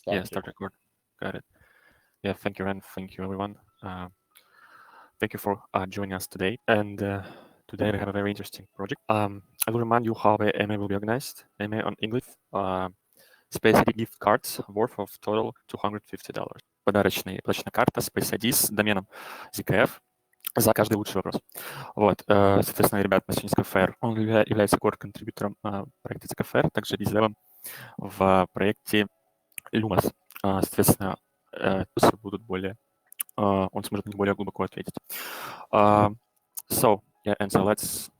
Yeah, start record. Got it. Yeah, thank you, Ren. Thank you, everyone. Thank you for joining us today. And today we have a very interesting project. I will remind you how the MA will be organized. MA on English. Space ID gift cards worth of total $250. Подарочная карта Space ID с доменом ZKF за каждый лучший вопрос. Вот, соответственно, ребят, на ZKFair, он является контрибьютором проекта ZKFair, также резервом в проекте Lumos. Соответственно, будут более, он сможет мне более глубоко ответить. So, yeah, Enzzo, let's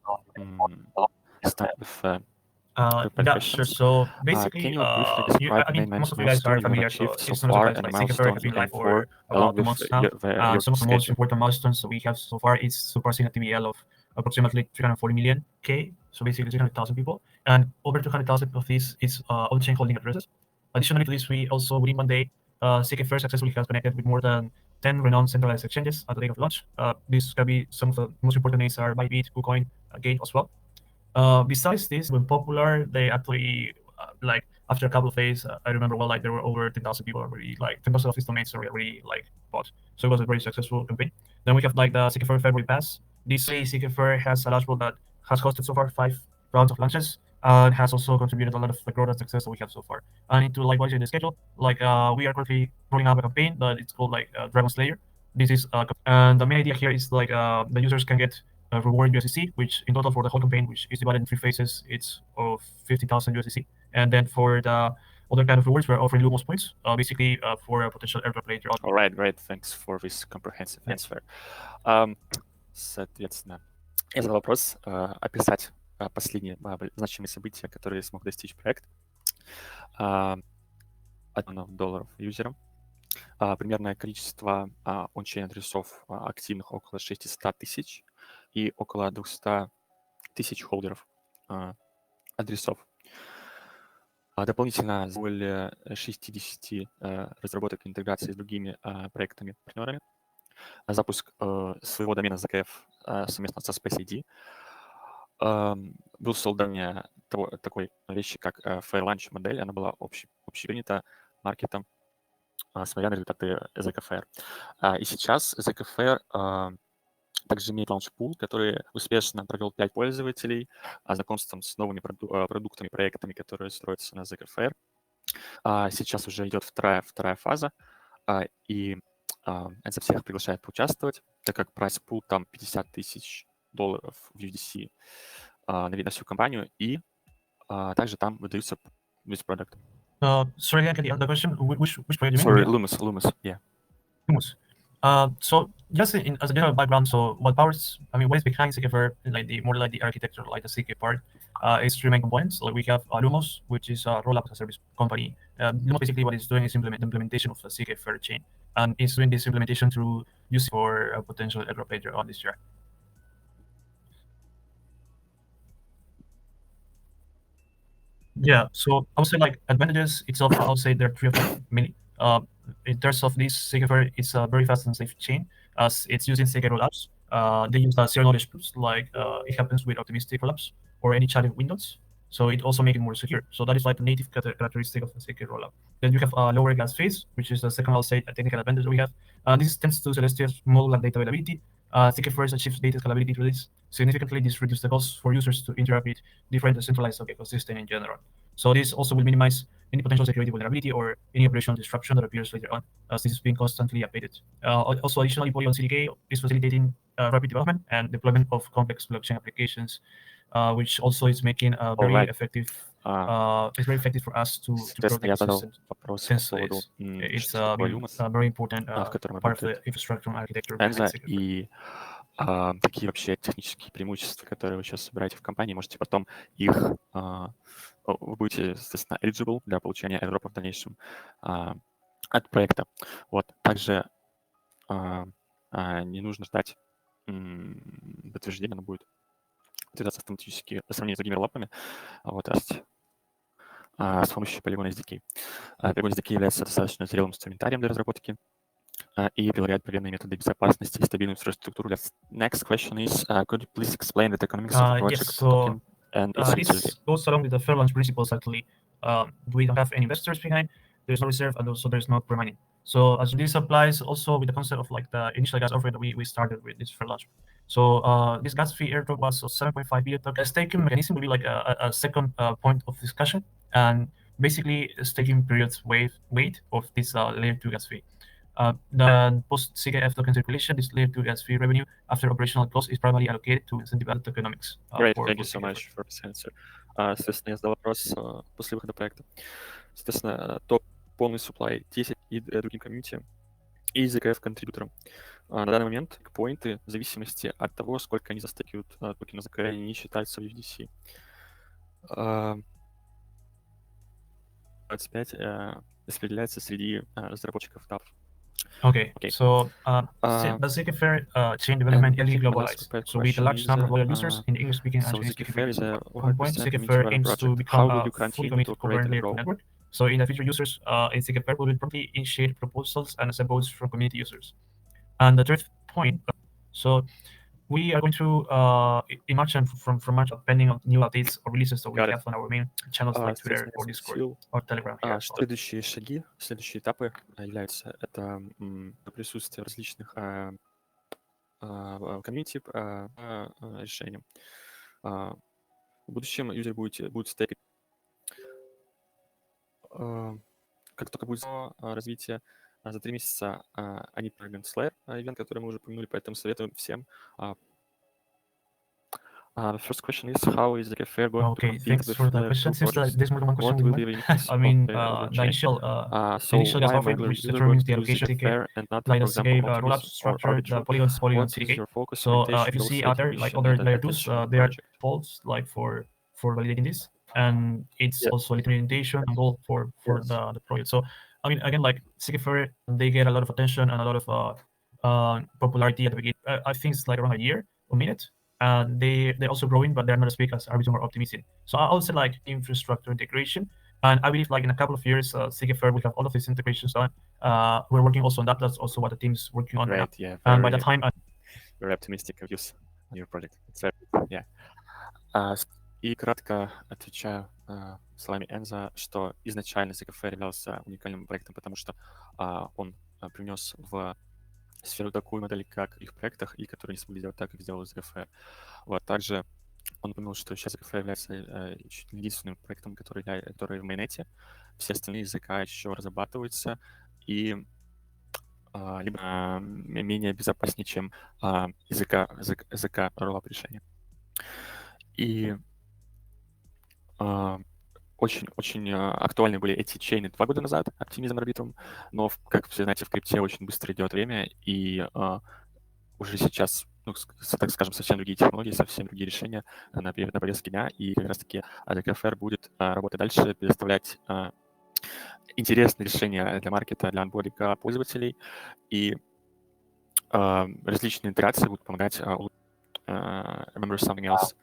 start with Yeah, sure. So basically, can you briefly describe the main most of you guys are familiar. So so it's not far like and the ZKFair has milestones been you like aim for for, along about 2 with months now. your Some of the most schedule? important milestones that we have so far is surpassing a TVL of approximately 340 million K, so basically 300,000 people, and over 200,000 of this is on-chain holding addresses. Additionally to this, we also within one day, ZKFair successfully has connected with more than 10 renowned centralized exchanges at the date of launch. This can be some of the most important names are Bybit, KuCoin, Gate as well. Besides this, when popular, they actually like after a couple of days, I remember well, like there were over 10,000 people already, like 10,000 of these domains already like bought. So it was a very successful campaign. Then we have like the ZKFair February Pass. This way, ZKFair has a dashboard that has hosted so far 5 rounds of launches and has also contributed a lot of the growth and success that we have so far. And into likewise in the schedule, like we are currently rolling out a campaign that it's called like Dragon Slayer. This is and the main idea here is like the users can get reward USDC, which in total for the whole campaign, which is divided in 3 phases, it's of 50,000 USDC. And then for the other kind of rewards, we're offering Lumos points, basically for a potential airdrop later on. All right, great. Thanks for this comprehensive answer. Соответственно, я задал вопрос описать последние значимые события, которые смог достичь проект. $1 юзерам. Примерное количество он-чейн адресов активных около 600 тысяч и около 200 тысяч холдеров адресов. Дополнительно более 60 разработок и интеграции с другими проектами-партнерами. Запуск своего домена ZKF совместно со Space ID. Был создан такой вещи, как Fair Launch модель. Она была общепринята маркетом, смотря на результаты ZKFair. И сейчас ZKFair также имеет лаунч-пул, который успешно провел 5 пользователей, знакомством с новыми продуктами, проектами, которые строятся на ZKFair. Сейчас уже идет вторая фаза, и Enzzo всех приглашает поучаствовать, так как прайс-пул там $50 тысяч в USDC на всю компанию, и также там выдаются весь продукт. Sorry, again, the question, which project you Sorry, mean? Lumos, yeah. Lumos. So just as a general background, so what is behind ZKFair, like the architecture, like the ZK part, is 3 main components. Like we have Lumos, which is a roll-up as a service company. Lumos basically what it's doing is implementation of the ZKFair chain, and it's doing this implementation through using for a potential airdrop later on this year. Yeah, so I would say like advantages itself, I would say there are 3 of them mainly. In terms of this ZKFair, it's a very fast and safe chain as it's using ZK rollups. They use zero knowledge proofs like it happens with optimistic rollups or any chatting windows. So it also makes it more secure. So that is like the native characteristic of the ZK rollup. Then you have lower gas fees, which is the second, I'll say, a technical advantage we have. This tends to Celestia's model and data availability. ZKFair achieves data scalability through this. Significantly, this reduces the cost for users to interact with different decentralized ecosystem in general. So this also will minimize any potential security vulnerability or any operational disruption that appears later on, as this is being constantly updated. Also, additionally, Polygon CDK is facilitating rapid development and deployment of complex blockchain applications, which also is making very effective. It's very effective for us to grow the ecosystem. Since it's a very important part of the infrastructure and architecture. И какие вообще технические преимущества, которые вы сейчас собираете в компании, можете потом их, вы будете, соответственно, eligible для получения airdropа в дальнейшем от проекта. Вот. Также не нужно ждать подтверждения, оно будет подтверждаться автоматически по сравнению с другими роллапами. Вот, с помощью полигона SDK. Полигон SDK является достаточно зрелым инструментарием для разработки и прилагает проверенные методы безопасности и стабильную инфраструктуру. Next question is, could you please explain the economics of the project token and its utility? This goes along with the fair launch principles. Actually, we don't have any investors behind. there's no reserve, and also there's no pre-mining. So as this applies also with the concept of like the initial gas offering that we started with this for launch. So this gas fee airdrop was 7.5 billion token. Staking mechanism will be like a second point of discussion, and basically staking periods weight of this layer 2 gas fee. The post CKF token circulation, this layer 2 gas fee revenue after operational cost is primarily allocated to incentivize tokenomics. Great, thank you so much for this answer. Соответственно, я задал вопрос после выхода проекта. Соответственно, топ полный supply 10 и другим комьюнити и ZKF контрибьюторам. На данный момент поинты в зависимости от того, сколько они застекивают токена ZK, они не считаются в USDC. 25 распределяется среди разработчиков DApp. Okay. So the ZKFair chain development is globalized. So with a large number of loyal users in English-speaking and Chinese-speaking regions. One point, ZKFair aims to become a fully committed coherent layer 2 network. So in the future, users in ZKFair will promptly initiate proposals and accept votes from community users. And the third point, so we are going to in March and from March, depending on new updates or releases that we have on our main channels like Twitter or Discord or Telegram. Следующие шаги, следующие этапы являются это присутствие различных комьюнити решений. В будущем юзер будет стейкать. Как только будет развитие, за 3 месяца они пройдут Slayer, ивент, который мы уже упомянули, поэтому советуем всем. The first question is, how is ZKFair going to compete thanks with for the question. Since there's more than one question, I mean, the initial gas offering determines the allocation CDK, like the CDK rollup structure, the Polygon CDK. So if you see other layer 2s, they are defaults like for validating this, and it's also implementation and goal for the project. So I mean, again, like ZKFair, they get a lot of attention and a lot of popularity at the beginning. I think it's like around a year or minute. And they're also growing, but they're not as big as Arbitrum or Optimistic. So I would say like infrastructure integration. And I believe like in a couple of years, ZKFair will have all of these integrations done. We're working also on that. That's also what the team's working on. Right, yeah. And by the time... Very optimistic views on your project. Yeah. И кратко отвечаю словами Enzzo, что изначально ZKFair являлся уникальным проектом, потому что он принес в сферу такую модель, как в их проектах, и которые не смогли сделать так, как сделал ZKFair. Вот. Также он упомянул, что сейчас ZKFair является единственным проектом, который в майонете. Все остальные языка еще разрабатываются и либо менее безопаснее, чем языка rollup решения. И очень актуальны были эти чейны 2 года назад, оптимизм Arbitrum, но, как все знаете, в крипте очень быстро идет время, и уже сейчас, так скажем, совсем другие технологии, совсем другие решения на повестке дня, и как раз-таки ZKFair будет работать дальше, предоставлять интересные решения для маркета, для онбординга пользователей, и различные интеграции будут помогать. Remember something else.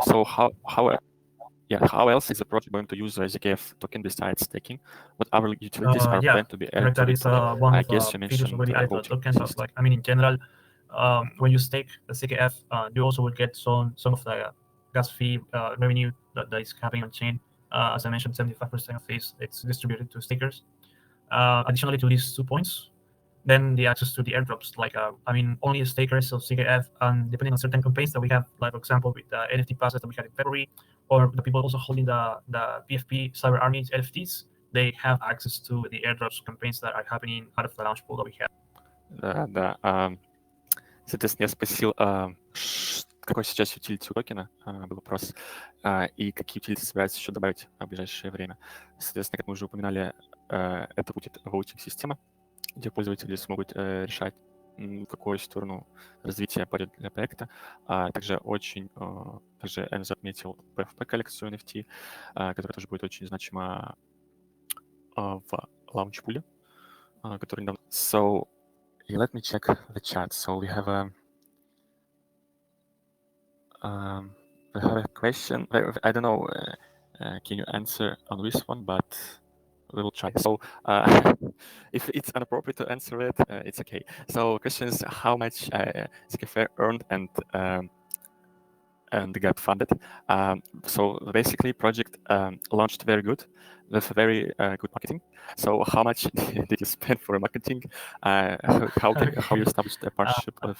So how else is the project going to use ZKF token besides staking? What other utilities are planned to be added to the project? One I of guess you mentioned already added tokens. Like I mean, in general, when you stake the ZKF, you also will get some of the gas fee revenue that is happening on chain. As I mentioned, 75% of this it's distributed to stakers. Additionally to these 2 points, then the access to the airdrops, like I mean, only stakers of ZKF, and depending on certain campaigns that we have, like for example with the NFT passes that we had in February, or the people also holding the PFP Cyber Army NFTs, they have access to the airdrops campaigns that are happening out of the launch pool that we have. Да. Соответственно, я спросил, какой сейчас утилити у токена, был вопрос, и какие утилити собираются еще добавить в ближайшее время. Соответственно, как мы уже упоминали, это будет voting-система, где пользователи смогут решать, в какую сторону развития пойдет для проекта. Также Enzzo отметил PFP-коллекцию NFT, которая тоже будет очень значима в лаунч-пуле, который недавно... So, let me check the chat. So we have a question. I don't know, can you answer on this one, but we will try. So if it's inappropriate to answer it, it's okay. So question is how much ZKFair earned and got funded. So basically project launched very good. that's a very good marketing. So how much did you spend for marketing? How you established a partnership with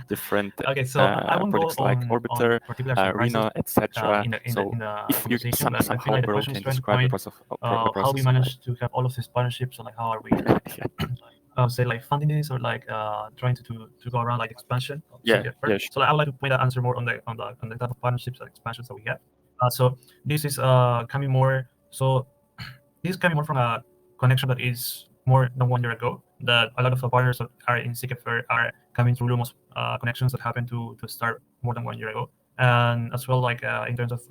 different Okay, so I won't projects go like on Orbiter, particulars and prices Rena, etc. in So the if you conversation, but I feel somehow like the overall question can is trying to describe the point process of how we process of managed to have all of these partnerships, and like how are we say like funding this, or like trying to go around like expansion of CDK Fair. sure. So I would like to point that answer more on the type of partnerships and expansions that we have. So this is coming more. So this is coming more from a connection that is more than 1 year ago. That a lot of the partners that are in ZKFair are coming through Lumos connections that happened to start more than 1 year ago, and as well like in terms of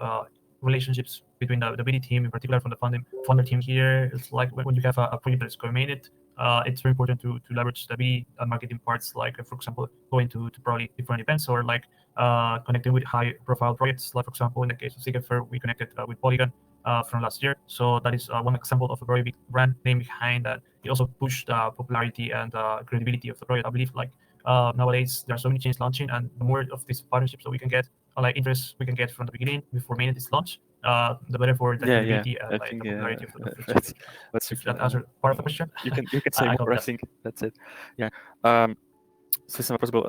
relationships between the BD team, in particular from the founder team here. It's like when you have a project that is co-made, it's very important to leverage the BD marketing parts, like for example going to probably different events, or like connecting with high profile projects. Like for example in the case of ZKFair, we connected with Polygon from last year. So that is one example of a very big brand name behind that. It also pushed the popularity and credibility of the project. I believe like nowadays there are so many chains launching, and the more of these partnerships that we can get, like interest we can get from the beginning before mainnet is launched, the better for the credibility and like, the popularity of the project. If that answered part of the question. You can say more, I think that's it. Yeah. Соответственно, вопрос был,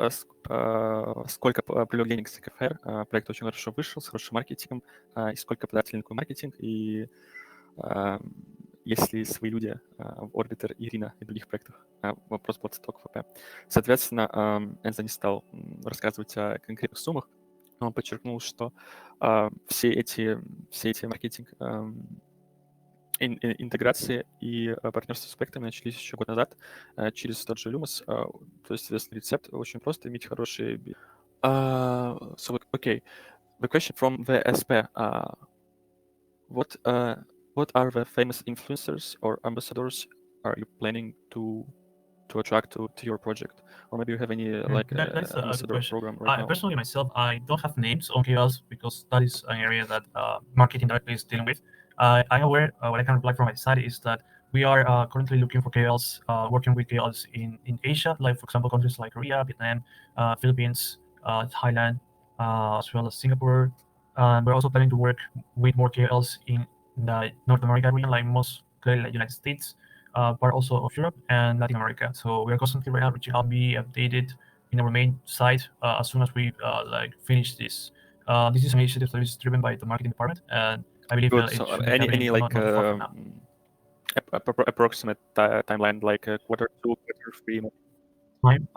сколько привлек денег с ZKFair. Проект очень хорошо вышел, с хорошим маркетингом, и сколько потратили на такой маркетинг, и есть ли свои люди в Orbiter, Ирина и других проектах. Вопрос был от ВП. Соответственно, Enzzo не стал рассказывать о конкретных суммах, но он подчеркнул, что все эти маркетинг интеграции и партнерства с проектами начались еще год назад через тот же Lumos. То есть, соответственно, рецепт очень просто иметь хорошие... So, okay, the question from the SP. What are the famous influencers or ambassadors are you planning to attract to your project? Or maybe you have any like ambassador program right now? Personally, myself, I don't have names on KOLs because that is an area that marketing directly is dealing with. I'm aware what I can reply from my side is that we are currently looking for KOLs, working with KOLs in Asia, like for example countries like Korea, Vietnam, Philippines, Thailand, as well as Singapore. We're also planning to work with more KOLs in the North America region, like most clearly like United States, but also of Europe and Latin America. So we are constantly right now reaching out, be updated in our main site as soon as we like finish this. This is an initiative that is driven by the marketing department, and I believe Good. it So should be any like not too far from now. approximate timeline, like quarter 2, quarter 3? Time.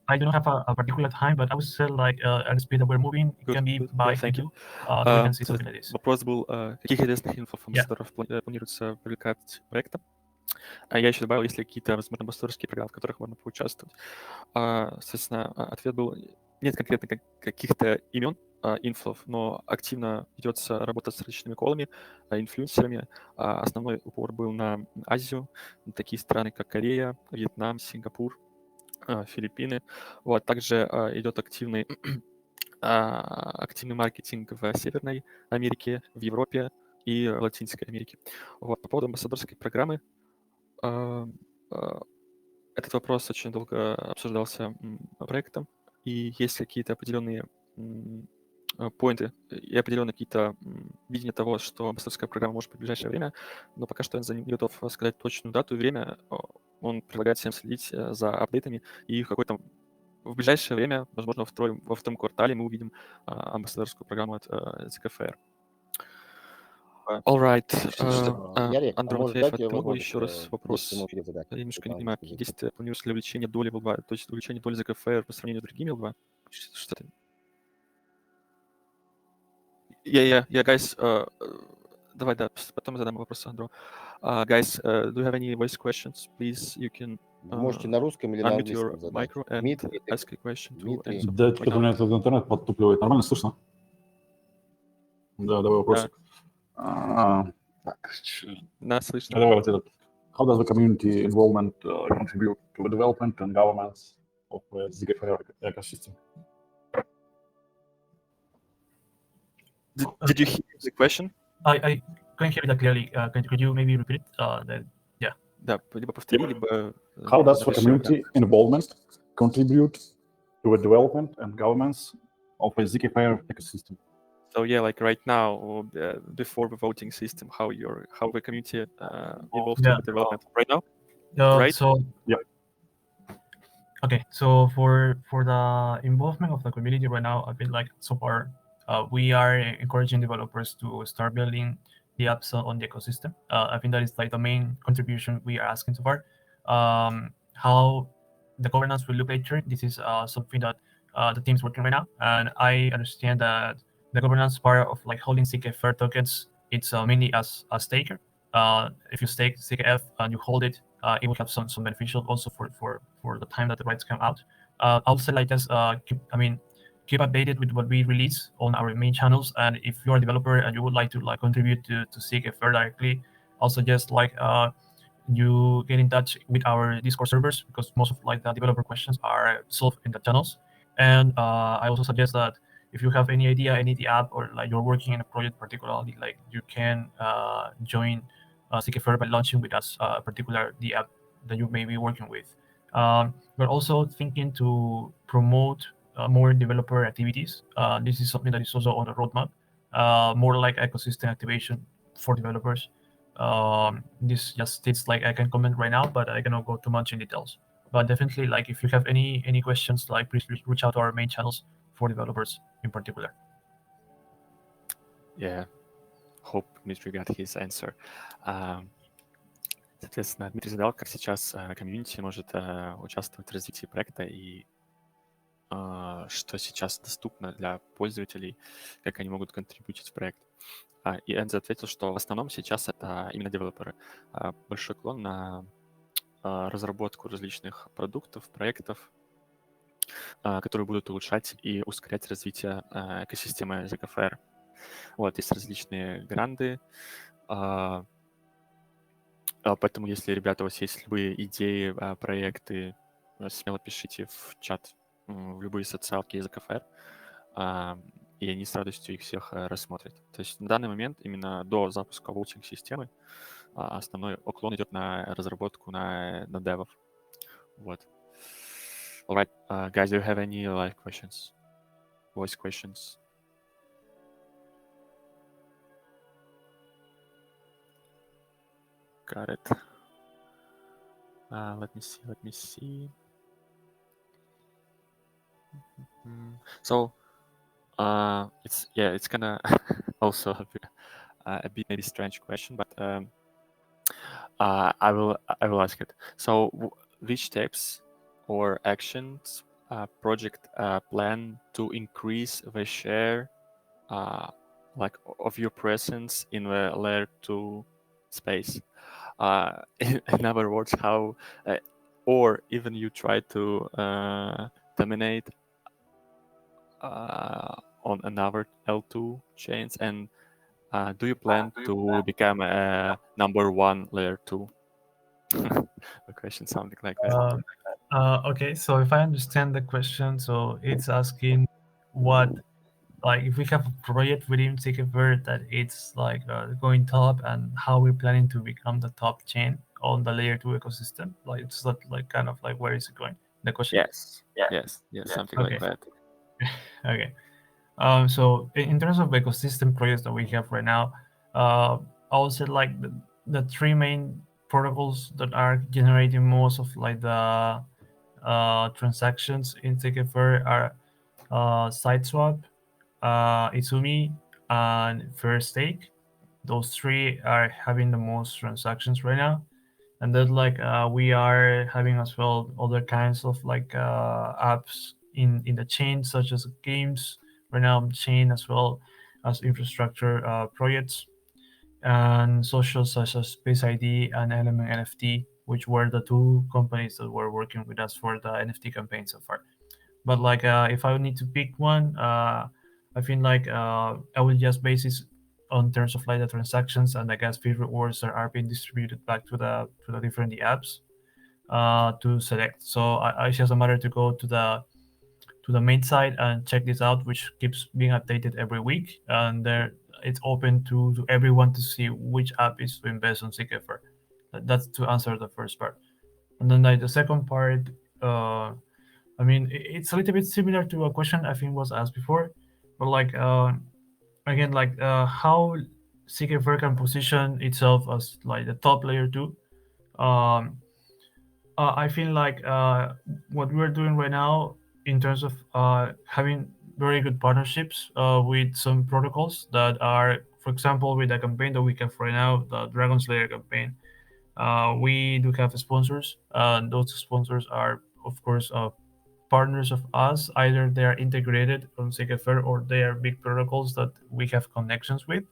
I don't have a particular time, but I would say like at the speed that we're moving, it can be by Q2. We can see something like this. Вопрос был, каких известных инфо-амбассадоров планируется привлекать проектом? Я еще добавил, есть ли какие-то, возможно, амбассадорские программы, в которых можно поучаствовать. Соответственно, ответ был, нет конкретно каких-то имен инфлов, но активно ведется работа с различными колами, инфлюенсерами. Основной упор был на Азию, на такие страны, как Корея, Вьетнам, Сингапур, Филиппины. Вот, также идет активный маркетинг в Северной Америке, в Европе и в Латинской Америке. Вот, по поводу амбассадорской программы, этот вопрос очень долго обсуждался проектом, и есть какие-то определенные поинты и определенные какие-то видения того, что амбассадорская программа может быть в ближайшее время, но пока что Enzzo не готов сказать точную дату и время. Он предлагает всем следить за апдейтами, и в ближайшее время, возможно, во втором квартале мы увидим амбассадорскую программу от ZKFair. All right. Андрей Матвеев, попробую еще раз вопрос. Я немножко не понимаю, какие действия планируются для увеличения доли в L2, то есть увеличение доли ZKFair по сравнению с другими L2? Что-то... Yeah, guys, давай, да, потом задам вопрос Андрю. Guys, do you have any voice questions? Please, you can можете на русском или на английском задать. Дмитрий, ask a question to Enzzo. Да, что-то у меня тут интернет подтупливает. Нормально слышно? Да, давай вопросик. Так, Нас слышно. Давай вот этот. How does the community involvement contribute to the development and governance of the ZKFair ecosystem? Did you hear the question? I couldn't hear that clearly. Could you maybe repeat it? Yeah. Да, либо повтори, либо... How does the community involvement contribute to the development and governance of a ZKFair ecosystem? So yeah, like right now, before the voting system, how the community involved in the development right now, right? So Yep. okay, so for the involvement of the community right now, I feel like so far we are encouraging developers to start building the apps on the ecosystem. I think that is like the main contribution we are asking so far. How the governance will look later, this is something that the team's working right now, and I understand that the governance part of like holding ZKFair tokens, it's mainly as a staker. If you stake ZKF and you hold it, it will have some beneficial also for the time that the rights come out. I would say like this, keep updated with what we release on our main channels. And if you're a developer and you would like to like contribute to ZKFair directly, I'll suggest like you get in touch with our Discord servers, because most of like the developer questions are solved in the channels. And I also suggest that if you have any idea, any the app, or like you're working in a project particularly, like you can join ZKFair by launching with us a particular the app that you may be working with. We're also thinking to promote more developer activities. This is something that is also on the roadmap, more like ecosystem activation for developers. This just states like I can comment right now, but I cannot go too much in details. But definitely, like if you have any questions, like please reach out to our main channels for developers in particular. Yeah, hope Dmitry got his answer. Соответственно, Дмитрий задал, как сейчас комьюнити может участвовать в развитии проекта и что сейчас доступно для пользователей, как они могут контрибьютить в проект. И Enzzo ответил, что в основном сейчас это именно девелоперы. Большой клон на разработку различных продуктов, проектов, которые будут улучшать и ускорять развитие экосистемы ZKFair. Вот, есть различные гранды, поэтому если, ребята, у вас есть любые идеи, проекты, смело пишите в чат, в любые социалки ZKFair, и они с радостью их всех рассмотрят. То есть на данный момент, именно до запуска воутинг-системы, основной уклон идет на разработку, на девов. Вот. All right, guys, do you have any live questions? Voice questions? Got it. Let me see. So, it's kind of also a bit maybe strange question, but I will ask it. So, which steps or actions project plan to increase the share like of your presence in the layer 2 space? In other words, how or even you try to dominate on another L2 chains, and do you plan to become a number 1 layer 2? The question sounding like that. Okay, so if I understand the question, so it's asking what, like if we have a project within ZKFair that it's like going top, and how we're planning to become the top chain on the layer 2 ecosystem. Like it's not like kind of like where is it going? The question. Yes, something like that. Okay. So in terms of ecosystem projects that we have right now, I would say like the three main protocols that are generating most of like the transactions in ZKFair are SideSwap, Izumi, and FairStake. Those three are having the most transactions right now. And then like we are having as well other kinds of like apps in the chain, such as games right now on chain, as well as infrastructure projects and social, such as Space ID and Element NFT, which were the two companies that were working with us for the NFT campaign so far. But like if I would need to pick one, I feel like I will just base it on terms of like the transactions and the gas fee rewards that are being distributed back to the different apps to select. So I just a matter to go to the main site and check this out, which keeps being updated every week, and there it's open to everyone to see which app is doing best on ZKFair. That's to answer the first part. And then like the second part, I mean, it's a little bit similar to a question I think was asked before, but like again, like how ZKFair can position itself as like the top layer 2. I feel like what we're doing right now in terms of having very good partnerships with some protocols that are, for example, with the campaign that we have right now, the Dragon Slayer campaign. We do have sponsors. Those sponsors are, of course, partners of us. Either they are integrated on ZKFair or they are big protocols that we have connections with.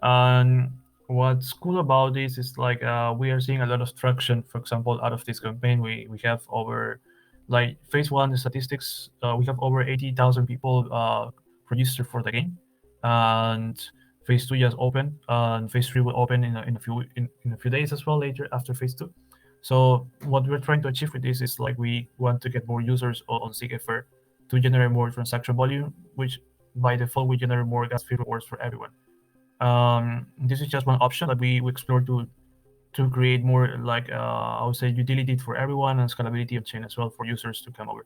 And what's cool about this is like we are seeing a lot of traction. For example, out of this campaign, we have over, like, phase 1 statistics, we have over 80,000 people registered for the game, and phase 2 just opened, and phase 3 will open in a few days as well later after phase 2. So what we're trying to achieve with this is like we want to get more users on ZKFair to generate more transaction volume, which by default will generate more gas fee rewards for everyone. This is just one option that we explore to create more, like I would say, utility for everyone and scalability of chain as well for users to come over.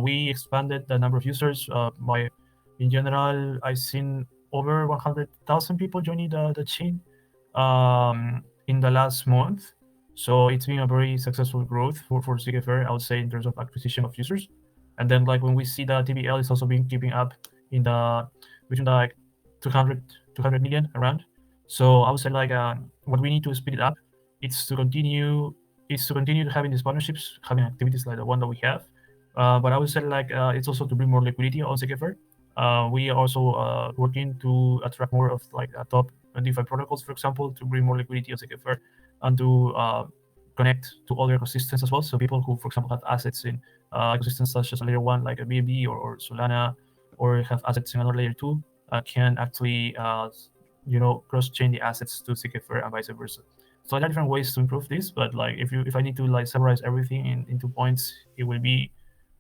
We expanded the number of users by, in general, I've seen over 100,000 people joining the chain in the last month. So it's been a very successful growth for ZKFair, I would say, in terms of acquisition of users. And then like when we see the TBL is also been keeping up in the between the like 200 million around. So I would say like what we need to speed it up is to continue having these partnerships, having activities like the one that we have. But I would say like it's also to bring more liquidity on ZKFair. We are also working to attract more of like top DeFi protocols, for example, to bring more liquidity on ZKFair and to connect to other ecosystems as well. So people who, for example, have assets in ecosystems such as layer 1, like a BNB or Solana, or have assets in another layer 2, can actually cross-chain the assets to ZKFair and vice versa. So there are different ways to improve this, but like if I need to like summarize everything into points, it will be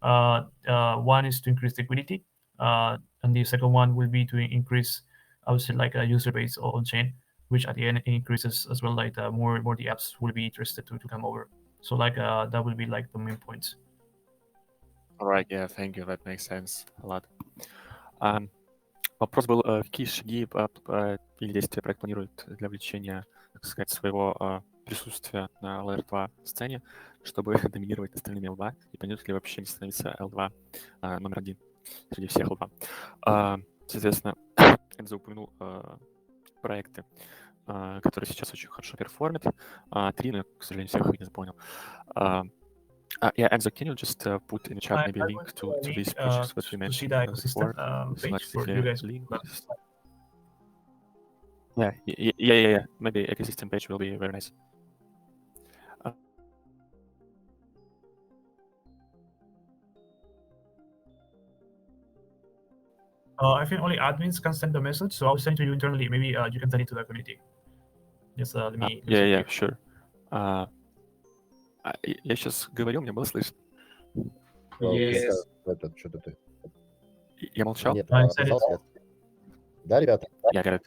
one is to increase liquidity, and the second one will be to increase, I would say, like a user base on chain, which at the end increases as well, like the more the apps will be interested to come over. So like that will be like the main points. All right, yeah, thank you, that makes sense a lot. Вопрос был, какие шаги или действия проект планирует для увеличения, так сказать, своего присутствия на Layer 2 сцене, чтобы доминировать остальными L2, и планирует ли вообще не становиться L2 номер 1 среди всех L2. Соответственно, Enzzo упомянул проекты, которые сейчас очень хорошо перформят. 3, но я, к сожалению, всех их не запомнил. Yeah, Enzzo, can you just put in the chat maybe a link to these projects that we mentioned before? Page for you guys. Yeah. Maybe ecosystem page will be very nice. I think only admins can send the message, so I'll send to you internally. Maybe you can send it to the community. Just let me. Yeah, sure. Я сейчас говорил, мне было слышно. Yes. Что-то ты. Я молчал? Нет, оказался. Да, ребята? Я говорю.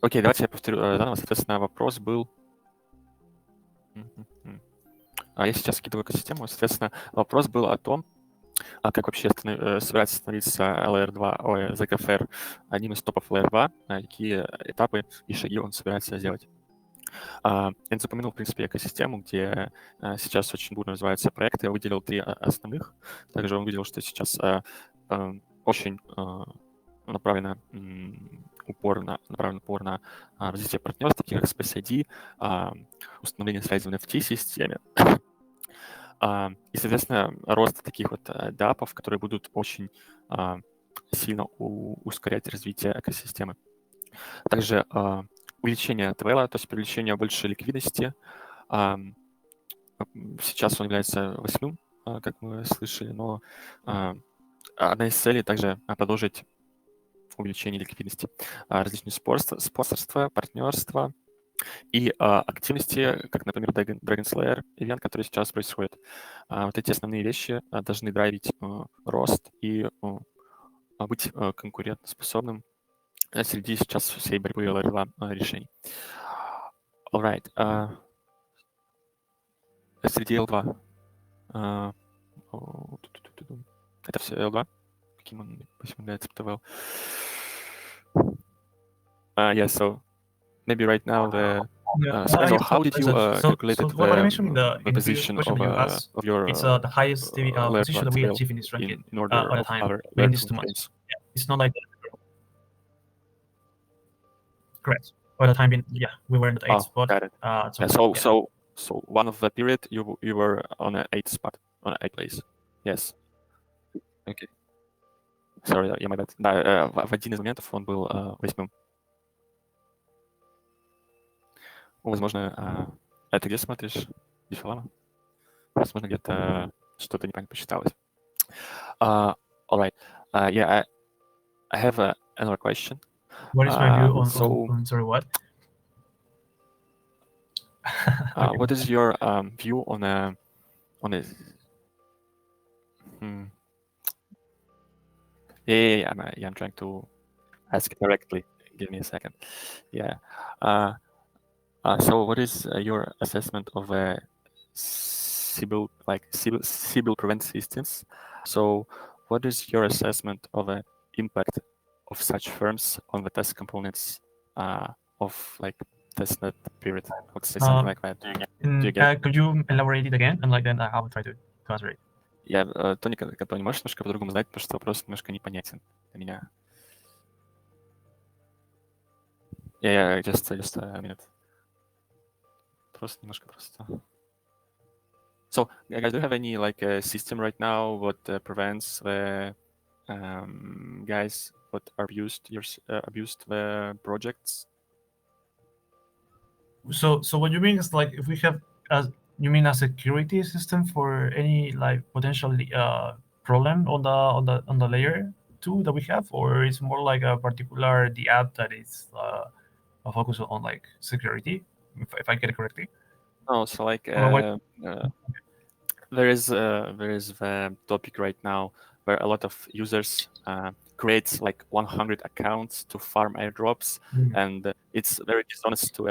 Окей, давайте я повторю заново. Соответственно, вопрос был... Я сейчас скидываю экосистему. Соответственно, вопрос был о том, как вообще собирается становиться ZKFair одним из топов Layer 2, какие этапы и шаги он собирается сделать. Enzzo упомянул, в принципе, экосистему, где сейчас очень бурно развиваются проекты. Я выделил 3 основных. Также он выделил, что сейчас очень направлен упор на развитие партнерств, таких как Space ID, установление связи в NFT-системе. И, соответственно, рост таких вот дапов, которые будут очень сильно ускорять развитие экосистемы. Также увеличение твела, то есть привлечение больше ликвидности. Сейчас он является 8-м, как мы слышали, но одна из целей также продолжить увеличение ликвидности. Различные спонсорства, партнерства и активности, как, например, Dragon Slayer, ивент, который сейчас происходит. Вот эти основные вещи должны драйвить рост и быть конкурентоспособным среди сейчас всей борьбы Layer 2 решений. All right. Среди L2. Это все L2? Каким он является ПТВЛ? Yeah. So maybe right now the. Yeah. So So how did you calculate what I mentioned in the previous position question of that you asked, of your it's the highest layer position that we scale achieve in this ranking in order at a of time other within layer these 2 2 months. frames? Yeah, it's not like correct. By the time being, yeah, we were in the 8th spot. Got it. So, Yeah, so one of the period you were on an 8th spot, on an 8th place. Yes. Okay. Sorry, я my bad. Да, в один из моментов он был 8-м. Возможно, это где смотришь? Дефилама? Возможно, где-то что-то неправильно посчиталось. All right. Yeah, I have another question. What is my view so- on sorry, what? What is your view on a Yeah, I'm trying to ask it correctly. Give me a second. Yeah. So what is your assessment of a Sybil prevent systems? So what is your assessment of the impact of such firms on the test components of like testnet period? Or something like that. Do you get? Could you elaborate it again? And like then I will try to answer it. Я, Тони, можешь немножко по-другому задать, потому что вопрос немножко непонятен для меня. Yeah, just a minute. Просто. So, guys, do you have any like system right now what prevents the guys what abused the projects? So what you mean is like if we have you mean a security system for any like potential problem on the layer 2 that we have, or it's more like a particular the app that is a focus on like security, if I get it correctly? No, so like there is the topic right now where a lot of users create like 100 accounts to farm airdrops, and it's very dishonest to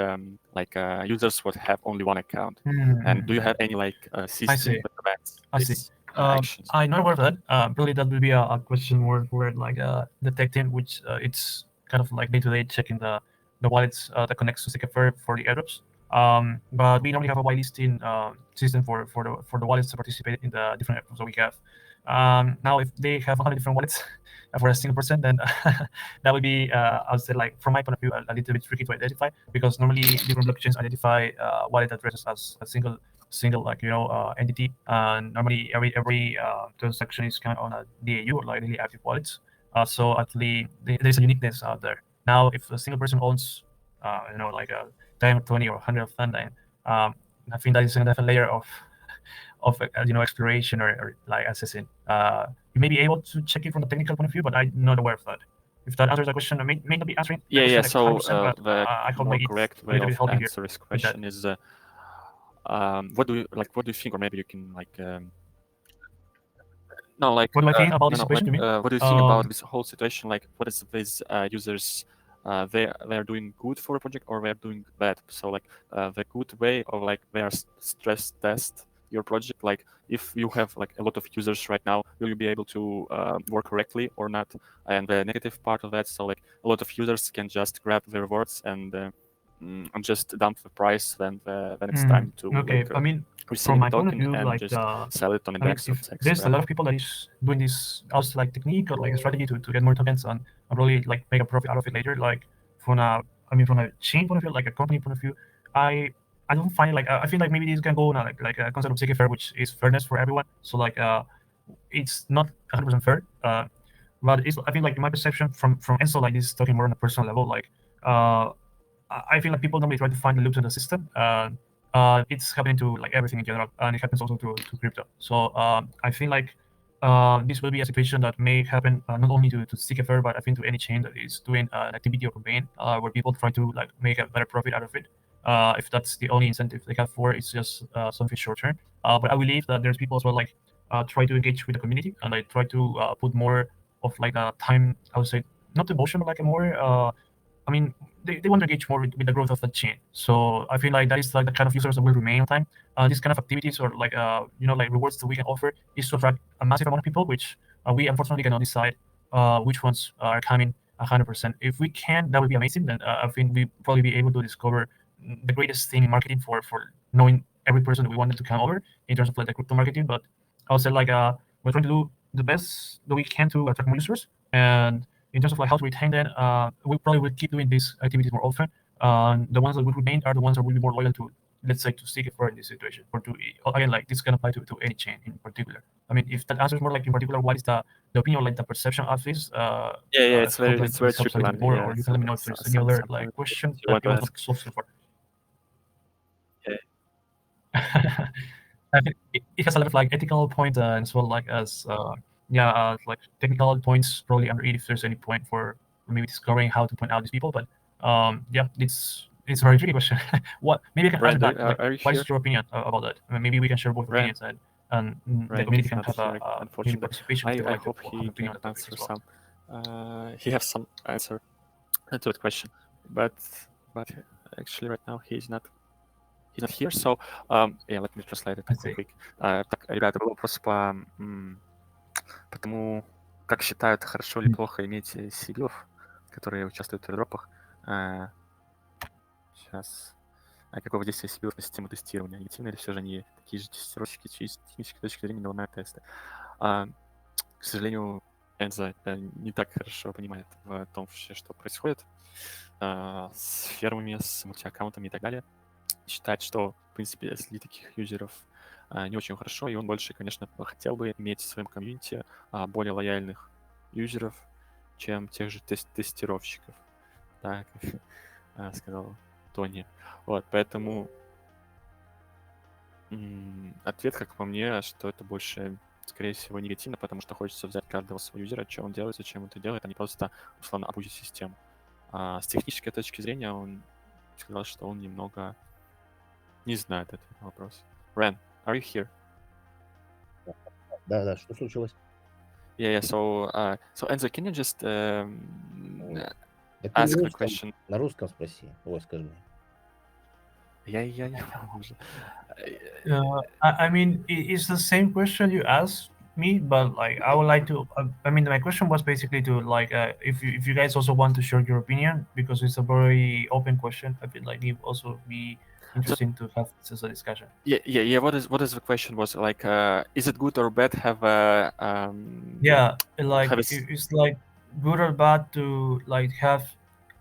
like users would have only one account. And do you have any like system see. that prevents I see. these actions? I'm not aware of that. Probably that will be a question more for like detecting which it's kind of like day-to-day checking the wallets that connects to ZKFair for the airdrops. But we normally have a whitelisting system for the wallets to participate in the different airdrops that we have. Now, if they have 100 different wallets for a single person, then that would be, I would say, like from my point of view, a little bit tricky to identify, because normally different blockchains identify wallet addresses as a single like entity, and normally every transaction is kind of on a DAU or like daily active wallets. So actually there's a uniqueness out there. Now, if a single person owns like a 10 or 20 or 100 of them, then I think that is a different layer of exploration or like assessing. You may be able to check it from the technical point of view, but I'm not aware of that. If that answers the question, I may not be answering. Yeah. Like So 100%, but the I hope more it's correct a way little bit of helping here. answer this question is what do you think, or maybe you can like no, like what do I think about this no, situation? like, you mean? what do you think about this whole situation? Like, what is these users? They are doing good for a project, or they are doing bad? So like the good way of like they are stress test your project. Like if you have like a lot of users right now, will you be able to work correctly or not? And the negative part of that, so like a lot of users can just grab the rewards and just dump the price when it's time to okay. like, I mean, receive from the my point of token view, and like just sell it on the I mean, index of if there's a lot of people that is doing this as like technique or like a strategy to get more tokens and really like make a profit out of it later, like from a chain point of view, like a company point of view, I don't find like I feel like maybe this can go on like a concept of ZKFair, which is fairness for everyone. So like it's not 100% fair, but it's, I feel like in my perception from Enzzo, like this is talking more on a personal level, like I feel like people normally try to find the loops in the system. It's happening to like everything in general, and it happens also to crypto. So I feel like this will be a situation that may happen not only to ZKFair, but I think to any chain that is doing an activity or campaign where people try to like make a better profit out of it. If that's the only incentive they have for, it's just something short term. But I believe that there's people as well like try to engage with the community, and I try to put more of like a time, I would say, not devotion, but like a more I mean, they want to engage more with the growth of the chain. So I feel like that is like the kind of users that will remain on time. These kind of activities or like like rewards that we can offer is to attract a massive amount of people, which we unfortunately cannot decide which ones are coming 100%. If we can, that would be amazing. Then I think we probably be able to discover the greatest thing in marketing for knowing every person that we wanted to come over in terms of like the crypto marketing. But I would say like we're trying to do the best that we can to attract more users. And in terms of like how to retain them, we probably will keep doing these activities more often. The ones that will remain are the ones that will be more loyal to, let's say, to ZKFair in this situation, or to, again, like this can apply to any chain in particular. I mean, if that answers more like in particular, what is the opinion, like the perception of this? It's hope, very like, it's very this helps a tricky little one. bit more, Yeah, or you can let me know if there's any some other point like question you that want it to was ask. not solved so far. Yeah. I think it has a lot of like ethical points and as well like as like technical points probably under it if there's any point for maybe discovering how to point out these people. But yeah, it's a very tricky question. What maybe I can answer Ren, that. Like, are you what here? is your opinion about that? I mean, maybe we can share both Ren, opinions and the Ren, community he's can not have here, maybe unfortunately. participation if they would I like to hope have he an opinion can on topics answer as well. some. He has some answer to that question, but actually right now he's not here. So yeah, let me translate it I see. quick. Так, ребята, был вопрос по тому, как считают, хорошо или плохо иметь сибилов, которые участвуют в airdropах. Сейчас. Какое воздействие сибилов на систему тестирования? Негативно или все же они такие же тестировщики, чьи с технической точки зрения наполняют тесты? К сожалению, Enzzo не так хорошо понимает в том, что происходит с фермами, с мультиаккаунтами и так далее. Считает, что, в принципе, если таких юзеров не очень хорошо, и он больше, конечно, хотел бы иметь в своем комьюнити более лояльных юзеров, чем тех же тестировщиков, так, как сказал Тони. Вот, поэтому ответ, как по мне, что это больше, скорее всего, негативно, потому что хочется взять каждого своего юзера, что он делает, зачем он это делает, а не просто, условно, обузить систему. С технической точки зрения он сказал, что он немного не знает этот вопрос. Ren, are you here? Да, что случилось? Yeah. So Enzzo, can you just Это ask the question? на русском спроси. Ой, скажи мне. Я не могу уже. I mean, it's the same question you asked me, but like I would like to. I mean, my question was basically to like if you guys also want to share your opinion because it's a very open question. I feel like it also be interesting to have this as a discussion. Yeah. What is the question? Was like, is it good or bad have a like it's like good or bad to like have.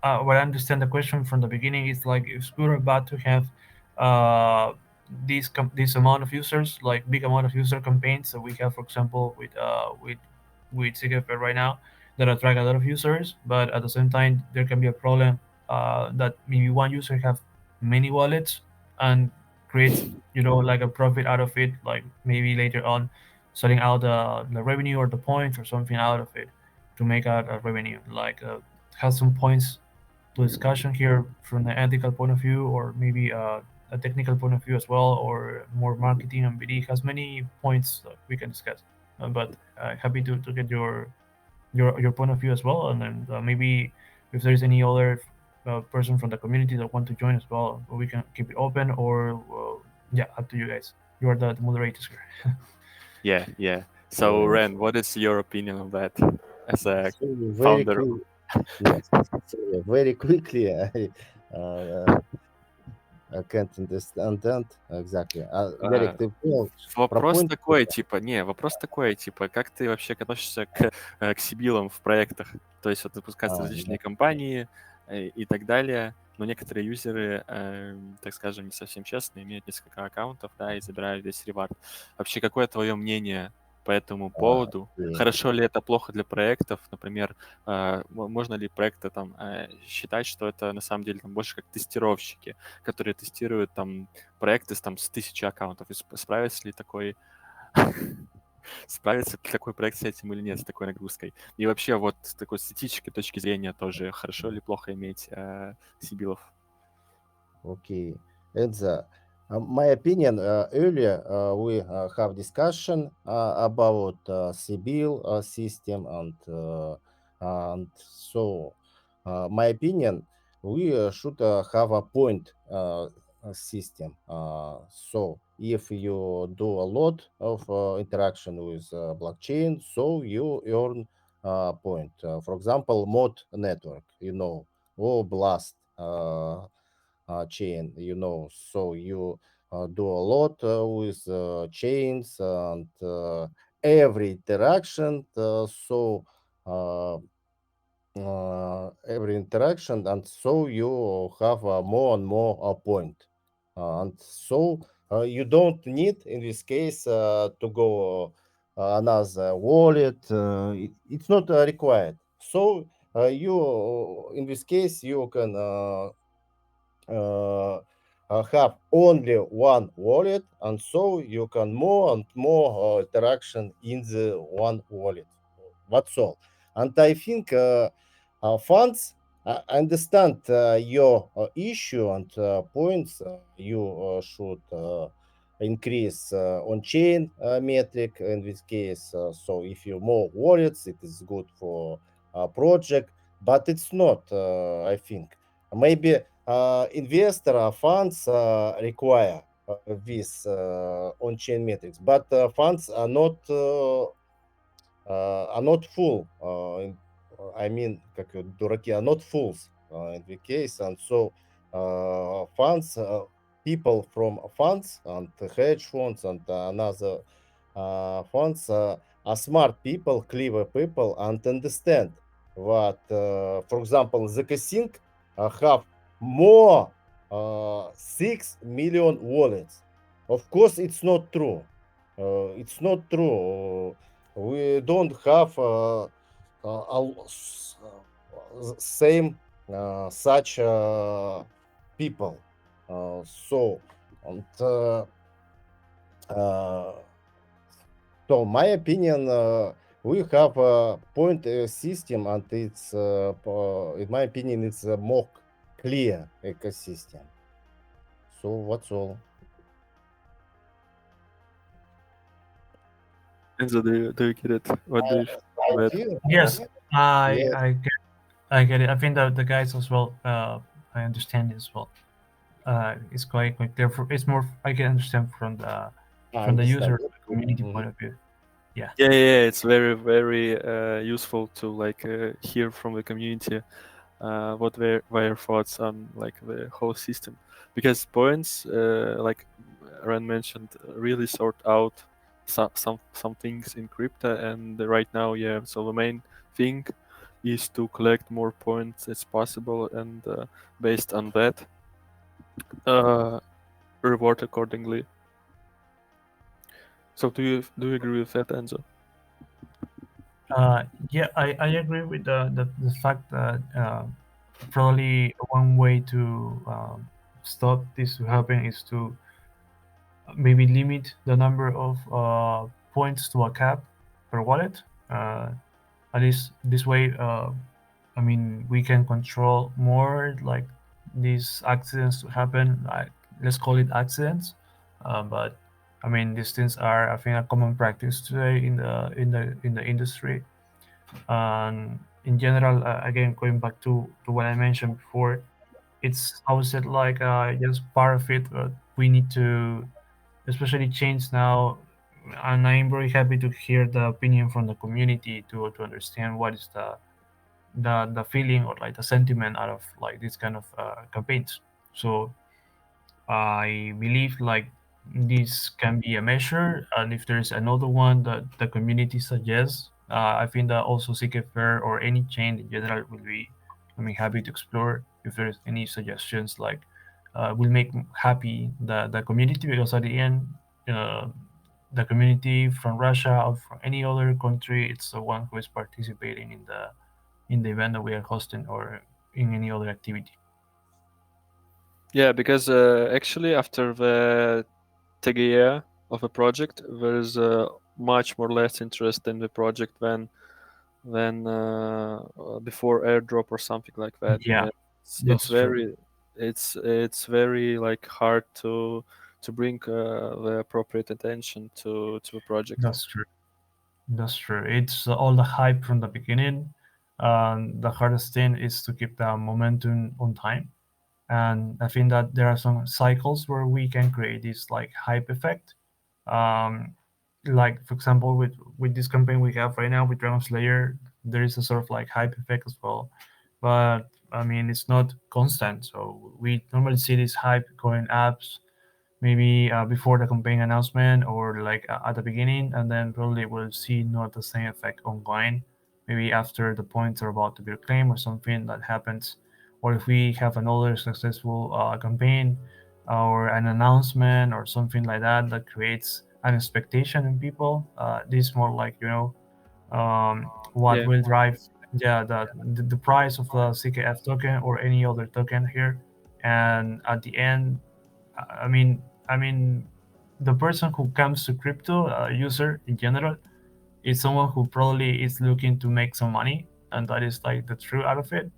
What I understand the question from the beginning is like it's good or bad to have this amount of users, like big amount of user campaigns that we have, for example, with ZKFair right now that attract a lot of users, but at the same time there can be a problem that maybe one user have many wallets and creates like a profit out of it, like maybe later on selling out the revenue or the points or something out of it to make out a revenue. Like have some points to discussion here from the ethical point of view, or maybe a technical point of view as well, or more marketing and BD has many points that we can discuss. But happy to get your point of view as well, and then maybe if there's any other person from the community that want to join as well, we can keep it open, or up to you guys. You are the moderators here. Yeah. So Ren, what is your opinion on that as a very founder? Yes, very quickly. I can't understand exactly. Гарик, ты понял? Вопрос такой, типа, как ты вообще относишься к сибилам в проектах? То есть вот запускаются различные компании и так далее, но некоторые юзеры, так скажем, не совсем честные, имеют несколько аккаунтов, да, и забирают весь ревард. Вообще, какое твое мнение по этому поводу? Хорошо ли это, плохо для проектов? Например, можно ли проекты там считать, что это на самом деле там больше как тестировщики, которые тестируют там проекты с 1000 аккаунтов? И справится ли такой проект с этим или нет, с такой нагрузкой? И вообще вот с такой эстетической точки зрения тоже хорошо или плохо иметь сибилов? Okay, Enzzo, my opinion, earlier we have discussion about Sibyl system and so my opinion, we should have a point system. So if you do a lot of interaction with blockchain, so you earn point. For example, mod network, or blast chain, so you do a lot with chains and every interaction. Every interaction, and so you have more and more point, and so you don't need in this case to go another wallet. It's not required. So you in this case you can have only one wallet, and so you can more and more interaction in the one wallet. That's all. And I think funds understand your issue and points. You should increase on-chain metric in this case. So if you more wallets, it is good for project, but it's not. I think maybe investor funds require this on-chain metrics, but funds are not full. I mean, как дураки, are not fools in the case, and so funds, people from funds and hedge funds and another funds are smart people, clever people, and understand what, for example, ZKSync have more 6 million wallets. Of course, it's not true. It's not true. We don't have same such people. So, and so my opinion, we have a point system, and it's, in my opinion, it's a more clear ecosystem. So that's all. Enzzo, do you get it? What do you I about? feel, Yes, yes. I get it. I think that the guys as well. I understand it as well. It's quite clear. It's more I can understand from the user community Mhm. point of view. Yeah, it's very, very useful to like hear from the community what their thoughts on like the whole system, because points, like Ren mentioned, really sort out some things in crypto, and right now, yeah. So the main thing is to collect more points as possible, and based on that, reward accordingly. So do you agree with that, Enzzo? Yeah, I agree with the fact that probably one way to stop this to happen is to maybe limit the number of points to a cap per wallet. At least this way, I mean, we can control more like these accidents to happen. Like let's call it accidents, but I mean these things are I think a common practice today in the industry. And in general, again going back to what I mentioned before, it's how is it like just part of it. But we need to especially change now, and I'm very happy to hear the opinion from the community to understand what is the feeling or like the sentiment out of like this kind of campaigns. So I believe like this can be a measure, and if there's another one that the community suggests, I think that also ZKFair or any chain in general will be, I mean, happy to explore if there's any suggestions like will make happy the community, because at the end, uh, the community from Russia or from any other country, it's the one who is participating in the event that we are hosting or in any other activity. Yeah, because actually after the TGE of a project, there's much more less interest in the project than before airdrop or something like that. Yeah, It's that's true. very it's very like hard to bring the appropriate attention to the project. That's true. That's true. It's all the hype from the beginning. The hardest thing is to keep the momentum on time. And I think that there are some cycles where we can create this like hype effect. Um, like for example, with this campaign we have right now with Dragon Slayer, there is a sort of like hype effect as well. But I mean, it's not constant. So we normally see this hype going up maybe before the campaign announcement or like at the beginning, and then probably we'll see not the same effect ongoing. Maybe after the points are about to be reclaimed or something that happens, or if we have another successful campaign or an announcement or something like that that creates an expectation in people. This is more like what Yeah. will drive the price of the ZKF token or any other token here. And at the end, I mean, the person who comes to crypto, user in general, is someone who probably is looking to make some money, and that is like the truth out of it.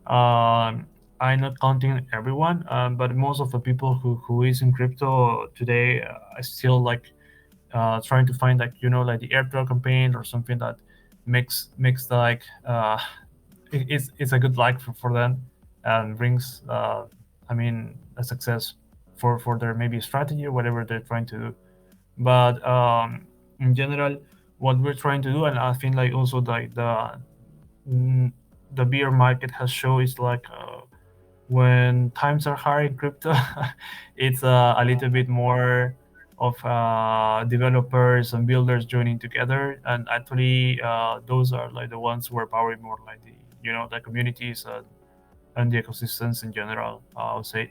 I'm not counting everyone, but most of the people who is in crypto today are still like trying to find like like the airdrop campaign or something that makes the like it's a good like for them and brings I mean a success for their maybe strategy or whatever they're trying to do. But in general, what we're trying to do, and I think like also like the beer market has shown is like when times are hard in crypto, it's a little bit more of developers and builders joining together, and actually those are like the ones who are powering more like the the communities and the ecosystems in general. I would say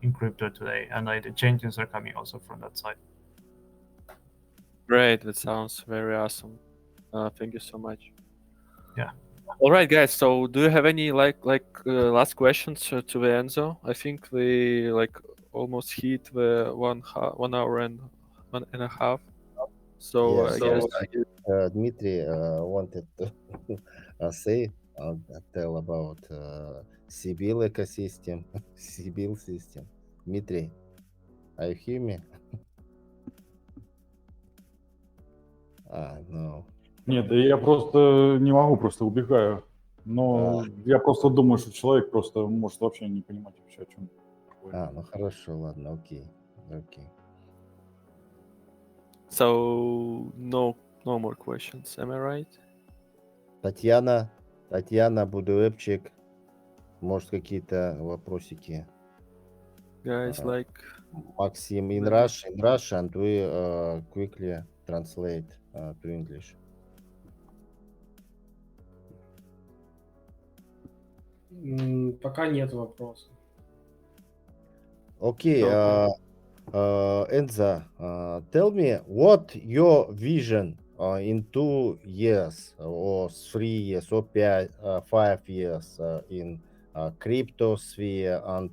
in crypto today, and like the changes are coming also from that side. Great. That sounds very awesome. Thank you so much. Yeah. All right, guys. So, do you have any last questions to the Enzo? I think we like almost hit the 1 hour and 1.5. So, Yes, yes. Dmitry wanted to say, tell about Sibyl ecosystem, Sibyl system. Dmitry, are you hear me? No. Нет, я просто не могу, просто убегаю. Но я просто думаю, что человек просто может вообще не понимать вообще, о чем. Ну хорошо, ладно, окей. So, no more questions. Am I right? Татьяна, Будуэпчик, может, какие-то вопросики? Guys, Maxim, in Russian, and we quickly translate to English. Пока нет вопросов. Okay, Enzzo, tell me what your vision in 2 years or 3 years or 5 years in crypto sphere and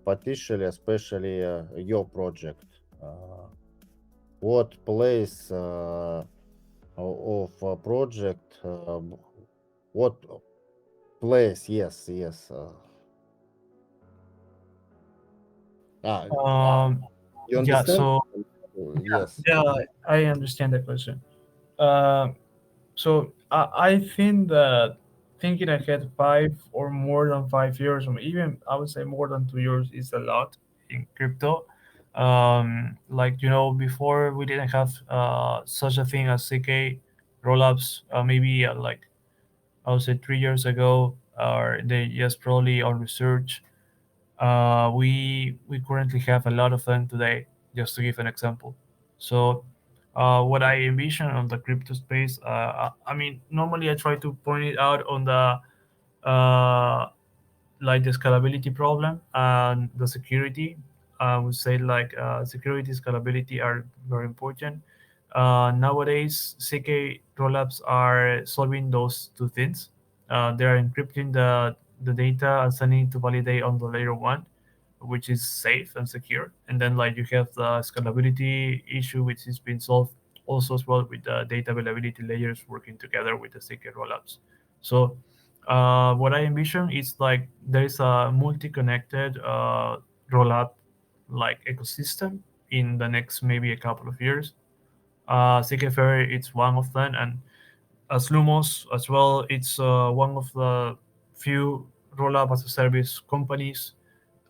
potentially, especially your project. What place of a project? What place? Yes. You Yeah. understand? So Yes. yeah, I understand the question. So I think that thinking ahead 5 or more than 5 years, or even I would say more than 2 years, is a lot in crypto. Like before we didn't have such a thing as CK rollups. Maybe like I would say 3 years ago, or they just probably on research. We currently have a lot of them today. Just to give an example, so what I envision on the crypto space, I mean, normally I try to point it out on the like the scalability problem and the security. I would say like security, scalability are very important. Nowadays, CK rollups are solving those two things. They are encrypting the data and sending it to validate on the layer one, which is safe and secure. And then like you have the scalability issue, which is being solved also as well with the data availability layers working together with the CK rollups. So what I envision is like there is a multi-connected rollup like ecosystem in the next maybe a couple of years. ZKFair, it's one of them, and as Lumos as well, it's one of the few rollup as a service companies.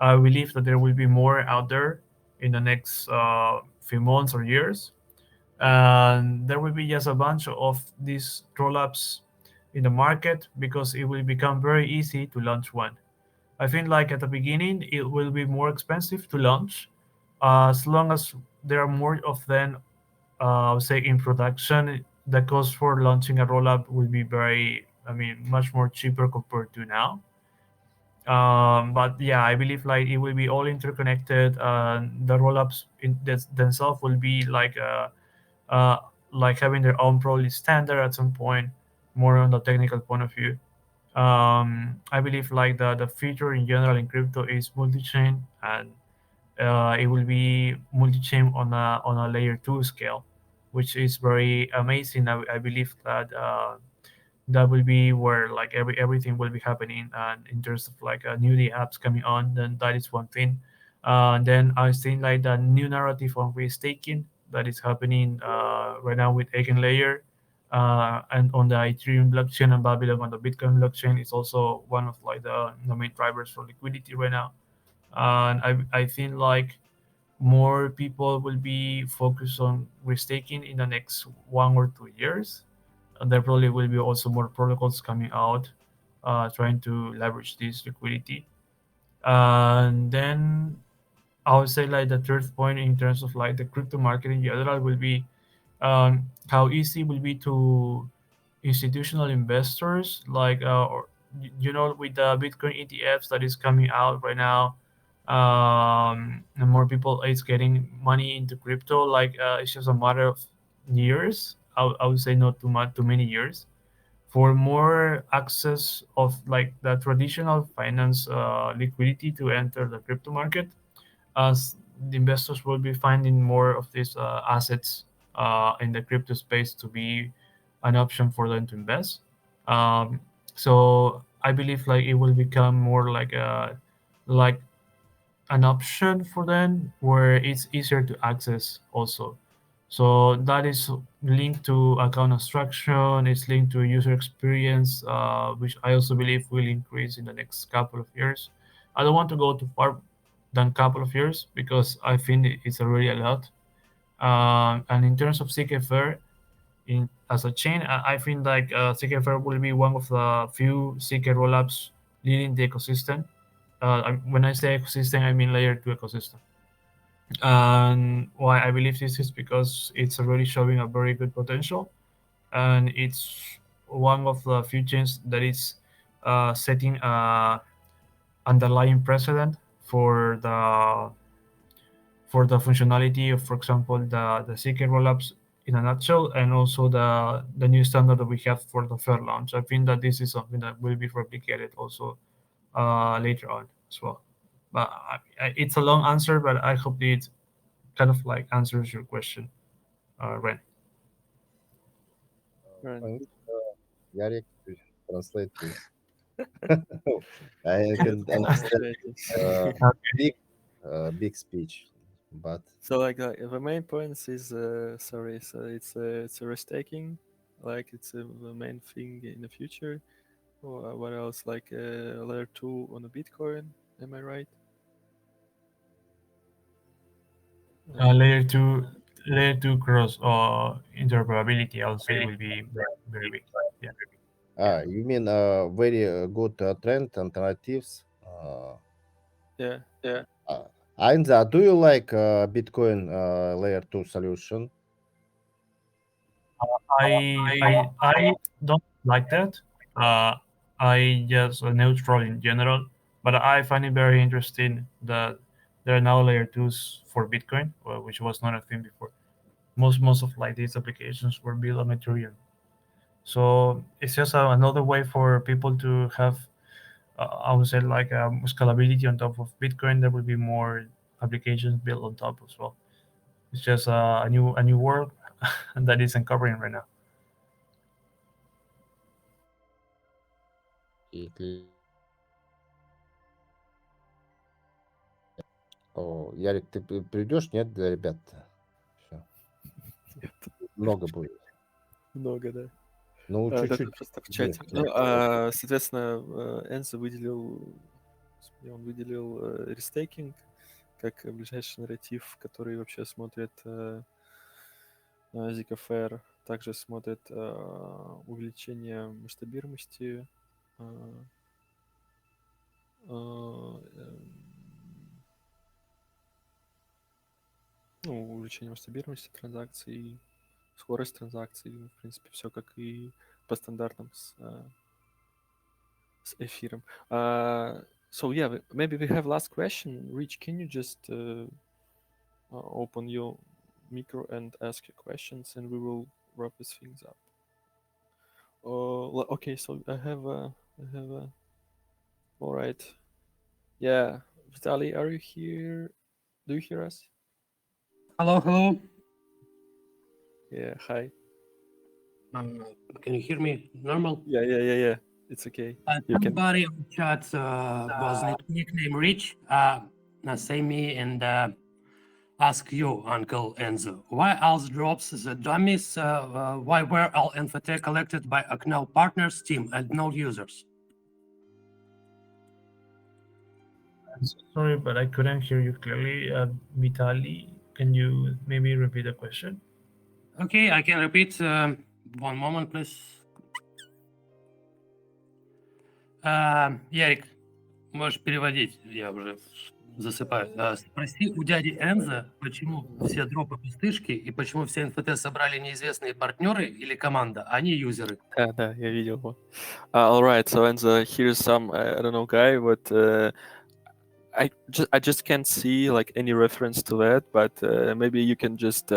I believe that there will be more out there in the next few months or years. And there will be just a bunch of these rollups in the market because it will become very easy to launch one. I think like at the beginning it will be more expensive to launch, as long as there are more of them, say in production. The cost for launching a rollup will be much more cheaper compared to now. But yeah, I believe like it will be all interconnected. The rollups themselves will be uh, like having their own probably standard at some point, more on the technical point of view. I believe like the future in general in crypto is multi-chain, and it will be multi-chain on a layer 2 scale, which is very amazing. I believe that that will be where like everything will be happening, and in terms of like new apps coming on, then that is one thing. Then I think like the new narrative on restaking that is happening right now with Eigenlayer, and on the Ethereum blockchain and Babylon on the Bitcoin blockchain is also one of like the main drivers for liquidity right now. And I think like more people will be focused on restaking in the next 1 or 2 years. And there probably will be also more protocols coming out trying to leverage this liquidity. And then I would say like the third point in terms of like the crypto market in general will be how easy will be to institutional investors, like or with the Bitcoin ETFs that is coming out right now. And more people is getting money into crypto. Like it's just a matter of years. I would say not too many years for more access of like the traditional finance liquidity to enter the crypto market, as the investors will be finding more of these assets in the crypto space to be an option for them to invest. Um, so I believe like it will become more like an option for them where it's easier to access also. So that is linked to account abstraction, it's linked to user experience, which I also believe will increase in the next couple of years. I don't want to go too far than couple of years because I think it's already a lot. And in terms of ZKFair, as a chain, I think like ZKFair will be one of the few ZK rollups leading the ecosystem. When I say ecosystem, I mean layer 2 ecosystem. And why I believe this is because it's already showing a very good potential, and it's one of the few chains that is setting a underlying precedent for the functionality of, for example, the CK rollups in a nutshell, and also the new standard that we have for the fair launch. I think that this is something that will be replicated also later on as well. But it's a long answer, but I hope it kind of like answers your question, Ren. Right. Thanks, Yarek, translate, please. I can understand big, big speech, but So like the main points is sorry, so it's a restaking, like it's the main thing in the future. Or what else? Like layer 2 on a Bitcoin. Am I right? Layer two cross interoperability also will be very big. Yeah. you mean very good trend alternatives? Yeah. Enzzo, do you like Bitcoin layer 2 solution? I don't like that. Uh, I just neutral in general, but I find it very interesting that there are now layer twos for Bitcoin, which was not a thing before. Most of like these applications were built on Ethereum, so it's just another way for people to have, I would say, like scalability on top of Bitcoin. There will be more applications built on top as well. It's just a new world that is uncovering right now. О, Ярик, ты придешь, нет, для ребят? Всё. Нет. Много будет. Много, да. Ну, Да, чуть-чуть. просто в чате. Нет, Ну, нет. соответственно, Enzzo он выделил рестейкинг как ближайший нарратив, который вообще смотрит ZKFair также смотрит увеличение масштабируемости, увеличение масштабируемости транзакций, скорость транзакций, в принципе, все как и по стандартам с эфиром. So yeah, maybe we have last question. Rich, can you just open your micro and ask your questions, and we will wrap these things up. Okay, so I have a. All right. Yeah, Vitaly, are you here? Do you hear us? Hello, hello. Yeah, hi. Can you hear me? Normal? Yeah. It's okay. You can. Somebody on chat was nickname Rich. Say me and ask you, Uncle Enzzo. Why all drops the dummies? Why were all NFT collected by Acknell partners, team, and no users? I'm so sorry, but I couldn't hear you clearly. Vitaly, can you maybe repeat the question? Okay, I can repeat. One moment, please. Ярик, можешь переводить, я уже засыпаю. Спроси у дяди Энза, почему все дропы пустышки и почему все НФТ собрали неизвестные партнеры или команда, а не юзеры. Да, я видел его. All right, so Enzzo, here's some I don't know guy, but I just can't see like any reference to that, but maybe you can just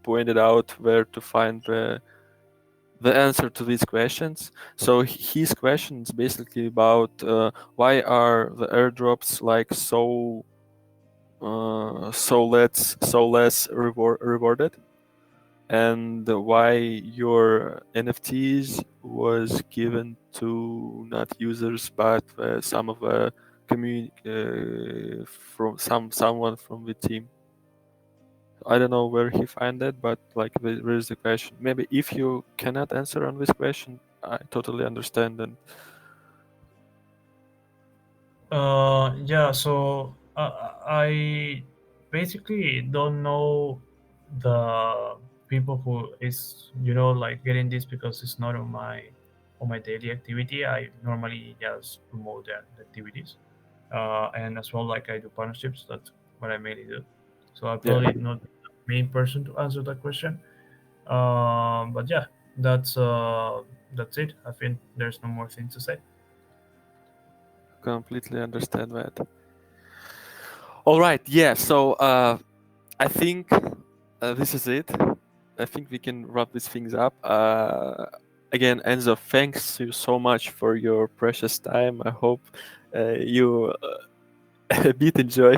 point it out where to find the answer to these questions. So his question is basically about why are the airdrops like so less rewarded, and why your NFTs was given to not users but some of the community from someone from the team. I don't know where he find that, but like where is the question? Maybe if you cannot answer on this question, I totally understand. And Yeah, so I basically don't know the people who is like getting this because it's not on my daily activity. I normally just promote the activities, and as well like I do partnerships. That's what I mainly do. So I'm probably not the main person to answer that question. But yeah, that's it. I think there's no more things to say. completely understand that. All right, yeah. So I think this is it. I think we can wrap these things up. Again, Enzzo, thanks you so much for your precious time. I hope you a bit enjoy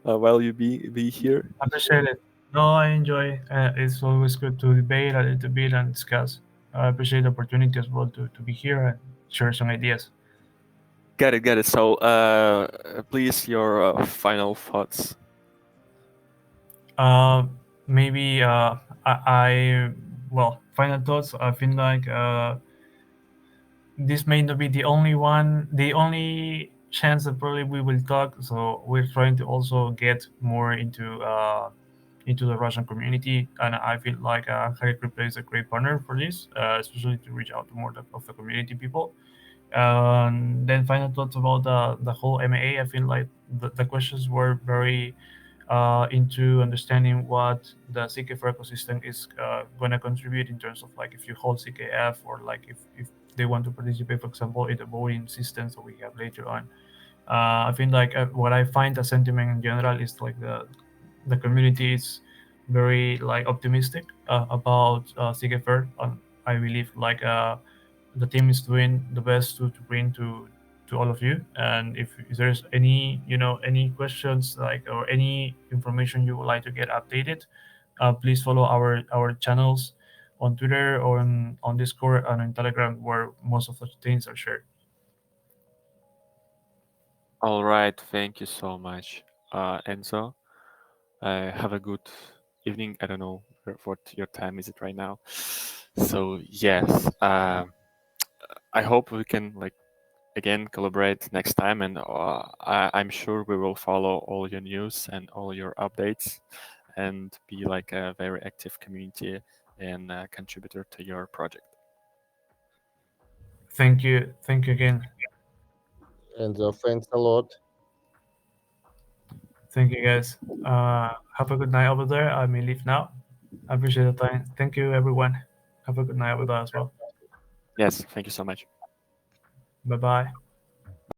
while you be here. I appreciate it. No, I enjoy. It's always good to debate a little bit and discuss. I appreciate the opportunity as well to be here and share some ideas. Got it. So please, your final thoughts. Maybe final thoughts. I feel like this may not be the only chance that probably we will talk. So we're trying to also get more into the Russian community, and I feel like Harry Crypto is a great partner for this, especially to reach out to more of the community people. And then final thoughts about the whole MA. I feel like the questions were very into understanding what the ZKFair ecosystem is going to contribute in terms of like if you hold ZKF or like if they want to participate, for example, in the voting system that we have later on. I feel like what I find the sentiment in general is like the community is very like optimistic about ZKFair. I believe like the team is doing the best to bring to all of you. And if there's any any questions like or any information you would like to get updated, please follow our channels on Twitter or on Discord and on Telegram, where most of the things are shared. All right, thank you so much, Enzzo. Have a good evening. I don't know what your time is it right now. So yes, I hope we can like again collaborate next time, and I'm sure we will follow all your news and all your updates. and be like a very active community and contributor to your project. Thank you again. And thanks a lot. Thank you, guys. Have a good night over there. I may leave now. I appreciate the time. Thank you, everyone. Have a good night over there as well. Yes, thank you so much. Bye-bye.